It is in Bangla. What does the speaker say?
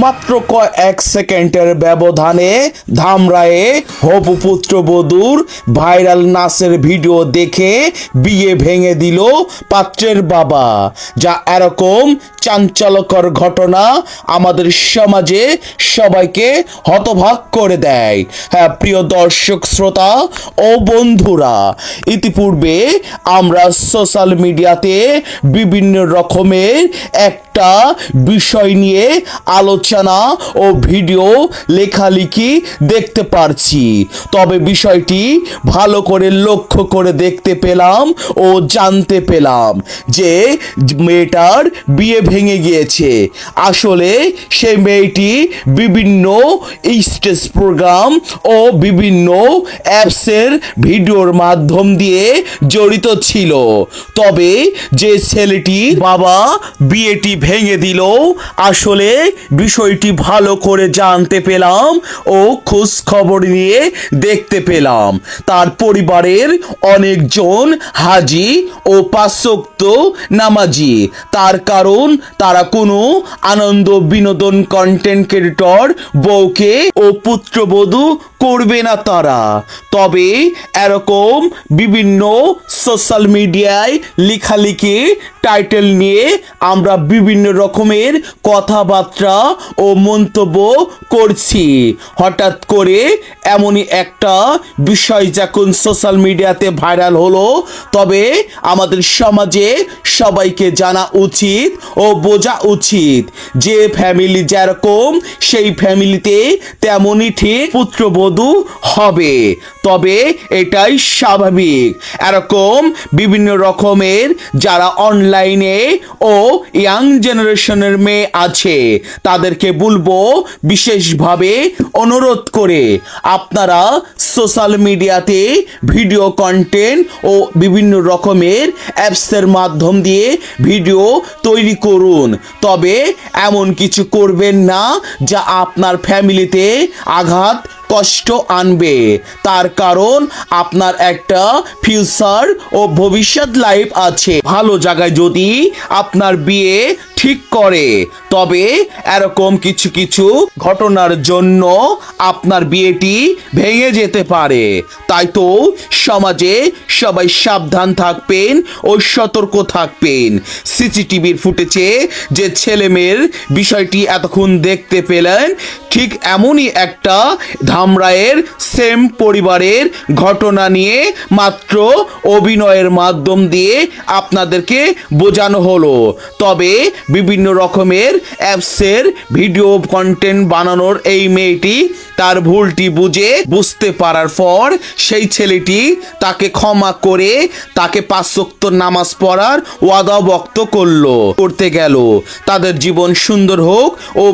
মাত্র কয়েক সেকেন্ডের ব্যবধানে ধামরায়ে হবু পুত্রবধূর ভাইরাল নাচের ভিডিও দেখে বিয়ে ভেঙে দিল পাত্রের বাবা। যা এরকম চাঞ্চল্যকর ঘটনা আমাদের সমাজে সবাইকে হতবাক করে দেয়। হ্যাঁ প্রিয় দর্শক শ্রোতা ও বন্ধুরা, ইতিপূর্বে আমরা সোশ্যাল মিডিয়াতে বিভিন্ন রকমের একটা বিষয় নিয়ে আলোচনা ও ভিডিও লেখালেখি দেখতে পারছি। তবে বিষয়টি ভালো করে লক্ষ্য করে দেখতে পেলাম ও জানতে পেলাম যে মেয়েটার বিয়ে ভেঙে গিয়েছে। আসলে সেই মেয়েটি বিভিন্ন স্টেজ প্রোগ্রাম ও বিভিন্ন অ্যাপসের ভিডিওর মাধ্যম দিয়ে জড়িত ছিল। তবে যে ছেলেটির বাবা বিয়েটি ভেঙে দিল, আসলে বিষয়টি ভালো করে জানতে পেলাম ও খোঁজ খবর নিয়ে দেখতে পেলাম তার পরিবারের অনেকজন হাজি ও পাঁচ ওয়াক্ত নামাজি। তার কারণ তারা কোনো আনন্দ বিনোদন কন্টেন্ট ক্রিয়েটর বউকে ও পুত্রবধূ করবে না তারা। তবে এরকম বিভিন্ন সোশ্যাল মিডিয়ায় লেখালেখি টাইটেল নিয়ে আমরা বিভিন্ন রকমের কথাবার্তা ও মন্তব্য করছি। হঠাৎ করে এমনই একটা বিষয় যখন সোশ্যাল মিডিয়াতে ভাইরাল হলো, তবে আমাদের সমাজে সবাইকে জানা উচিত ও বোঝা উচিত যে ফ্যামিলি যেরকম সেই ফ্যামিলিতে তেমনই ঠিক পুত্রবধূ হবে। তবে এটাই স্বাভাবিক। এরকম বিভিন্ন রকমের যারা অনলাইনে ও ইয়াং জেনারেশনের মেয়ে আছে তাদেরকে বলবো বিশেষভাবে অনুরোধ করে আপনারা সোশ্যাল মিডিয়াতে ভিডিও কন্টেন্ট ও বিভিন্ন রকমের অ্যাপসের মাধ্যম দিয়ে ভিডিও তৈরি করুন। তবে এমন কিছু করবেন না যা আপনার ফ্যামিলিতে আঘাত কষ্ট আনবে। তার কারণ আপনার একটা ফিউচার ও ভবিষ্যৎ লাইফ আছে। ভালো জায়গায় যদি আপনার বিয়ে ঠিক করে, তবে এরকম কিছু কিছু ঘটনার জন্য আপনার বিয়েটি ভেঙে যেতে পারে। তাই তো সমাজে সবাই সাবধান থাকবেন ও সতর্ক থাকবেন। সিসিটিভির ফুটেজে যে ছেলে মেয়ের বিষয়টি এতক্ষণ দেখতে পেলেন, ঠিক এমনই একটা ধামরায়ের সেম পরিবারের ঘটনা নিয়ে মাত্র অভিনয়ের মাধ্যম দিয়ে আপনাদেরকে বোঝানো হলো। তবে বিভিন্ন রকমের অ্যাপসের ভিডিও কন্টেন্ট বানানোর এই মেয়েটি তার ভুলটি বুঝতে পারার পর সেই ছেলেটি তাকে ক্ষমা করে তাকে পাঁচ ওয়াক্ত নামাজ পড়ার ওয়াদা বক্ত করতে গেল। তাদের জীবন সুন্দর হোক ও